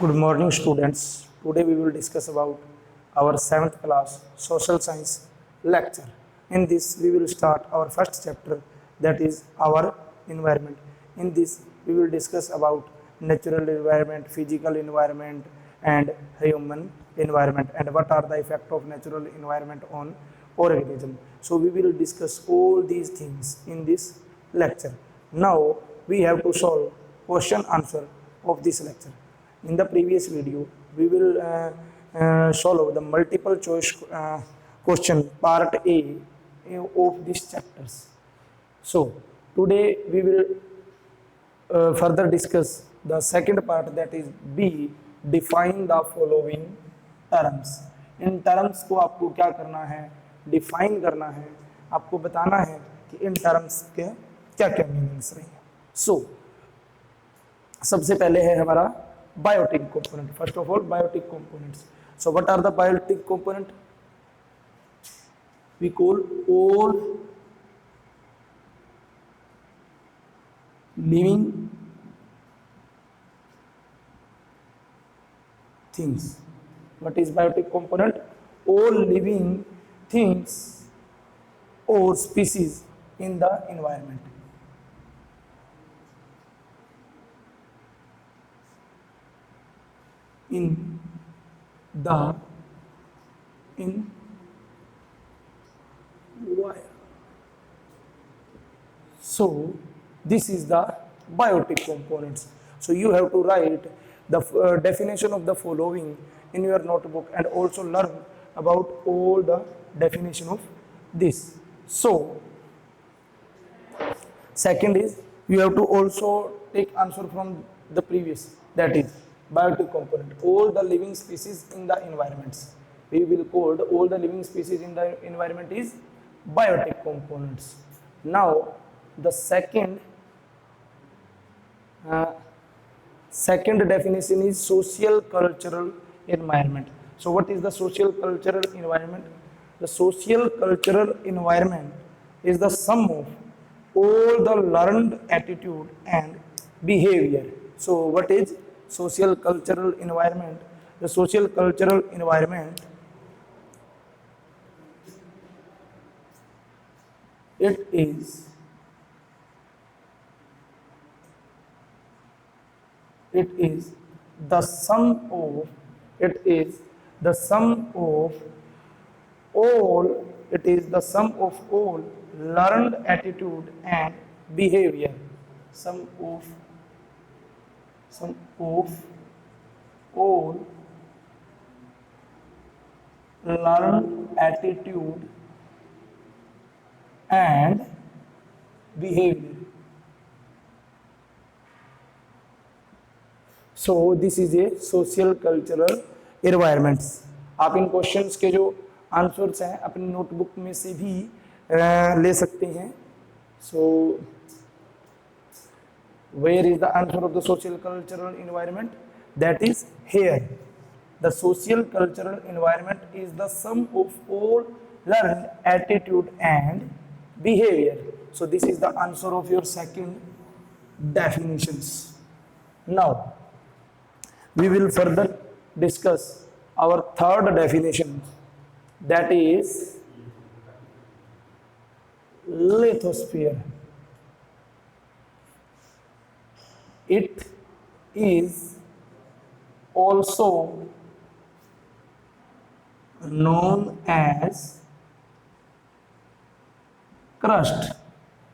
Good morning, students. Today we will discuss about our 7th class social science lecture. In this, we will start our first chapter, that is our environment. In this, we will discuss about natural environment, physical environment, and human environment, and what are the effect of natural environment on organism. So we will discuss all these things in this lecture. Now we have to solve question answer of this lecture. In the previous video, we will solve the multiple choice question part A of these chapters. So today we will further discuss the second part, that is B, define the following terms. In terms को आपको क्या करना है, define करना है, आपको बताना है कि इन terms के क्या क्या मीनिंग्स रहेंगे. So सबसे पहले है हमारा biotic component. First of all, biotic components. So what are the biotic component? We call all living things. What is biotic component? All living things or species in the environment. In the environment. So this is the biotic components. So you have to write the definition of the following in your notebook and also learn about all the definition of this. So second is you have to also take answer from the previous, that is biotic component, all the living species in the environments. We will call all the living species in the environment is biotic components. Now the second definition is social cultural environment. So what is the social cultural environment? The social cultural environment is the sum of all the learned attitude and behavior. So what is social cultural environment? The social cultural environment, it is the sum of all learned attitude and behavior. Sum of all learned attitude and behavior. So this is a social cultural environments. आप इन questions के जो answers हैं अपनी notebook में से भी ले सकते हैं. So where is the answer of the social cultural environment? That is here. The social cultural environment is the sum of all learned attitude and behavior. So this is the answer of your second definitions. Now we will further discuss our third definition, that is lithosphere. It is also known as crust.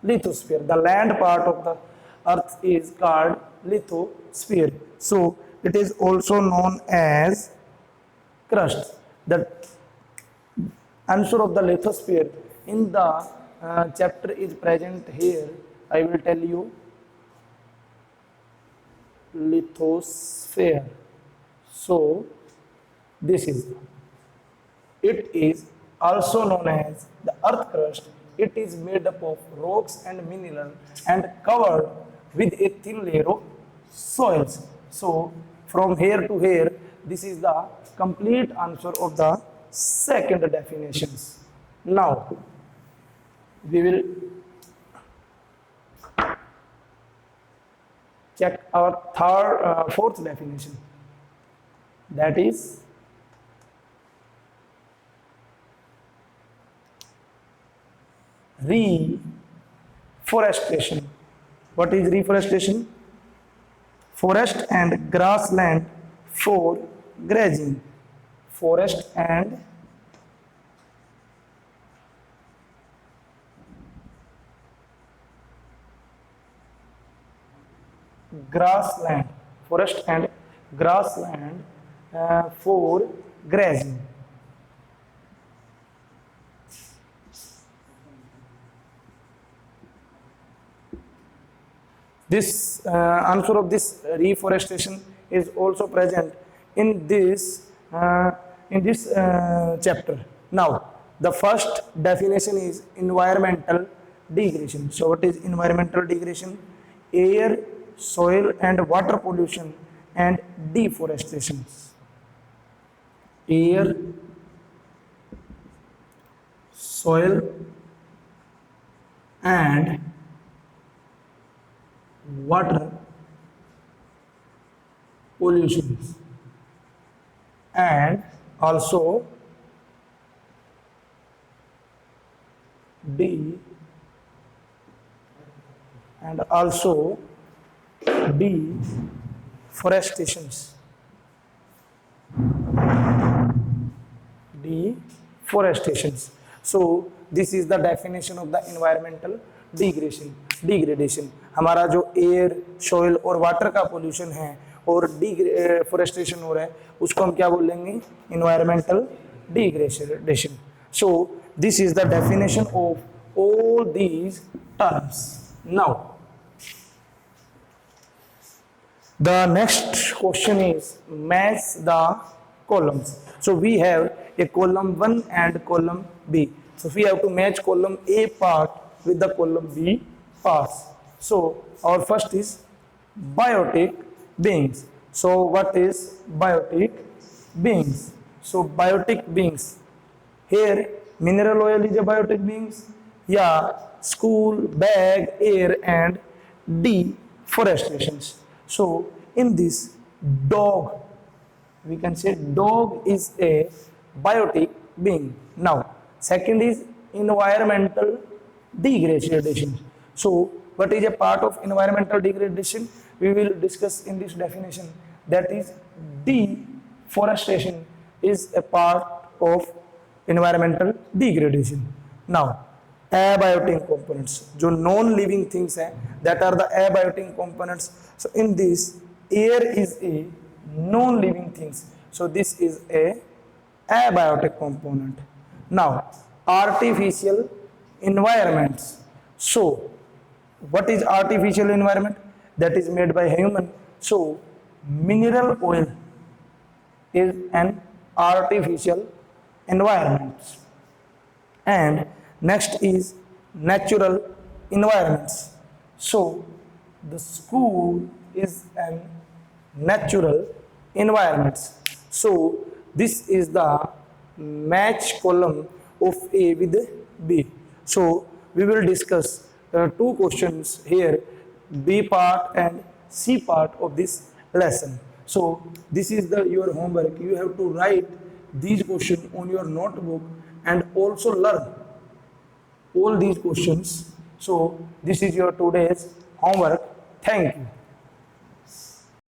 Lithosphere, the land part of the earth is called lithosphere. So it is also known as crust. The answer of the lithosphere in the chapter is present here. I will tell you lithosphere. So this is, it is also known as the earth crust. It is made up of rocks and minerals and covered with a thin layer of soils. So from here to here, this is the complete answer of the second definitions. Now we will check our fourth definition. that is reforestation. What is reforestation? Forest and grassland for grazing. Forest and grassland. Forest and grassland for grazing. This answer of this reforestation is also present in this chapter. Now, the first definition is environmental degradation. So, what is environmental degradation? Air, soil, and water pollution and deforestation. Air, soil, and water pollution and also deforestations. Deforestations. So this is the definition of the environmental degradation. हमारा जो air, soil और water का pollution है और deforestation हो रहा है उसको हम क्या बोलेंगे? Environmental degradation. So this is the definition of all these terms. Now the next question is match the columns. So we have a column 1 and column B. So we have to match column A part with the column B parts. So our first is biotic beings. So what is biotic beings? So biotic beings, here mineral oil is a biotic beings. Yeah, school, bag, air and deforestations. So in this, dog, we can say dog is a biotic being. Now second is environmental degradation. So what is a part of environmental degradation? We will discuss in this definition. That is deforestation is a part of environmental degradation. Now abiotic components, जो non living things हैं, that are the abiotic components. So in this, air is a non living things, so this is a abiotic component. Now artificial environments. So what is artificial environment? That is made by human. So mineral oil is an artificial environment. And next is natural environments. So the school is an natural environment. So this is the match column of A with B. So we will discuss two questions here, B part and C part of this lesson. So this is your homework. You have to write these questions on your notebook and also learn all these questions. So this is your today's homework. Thank you.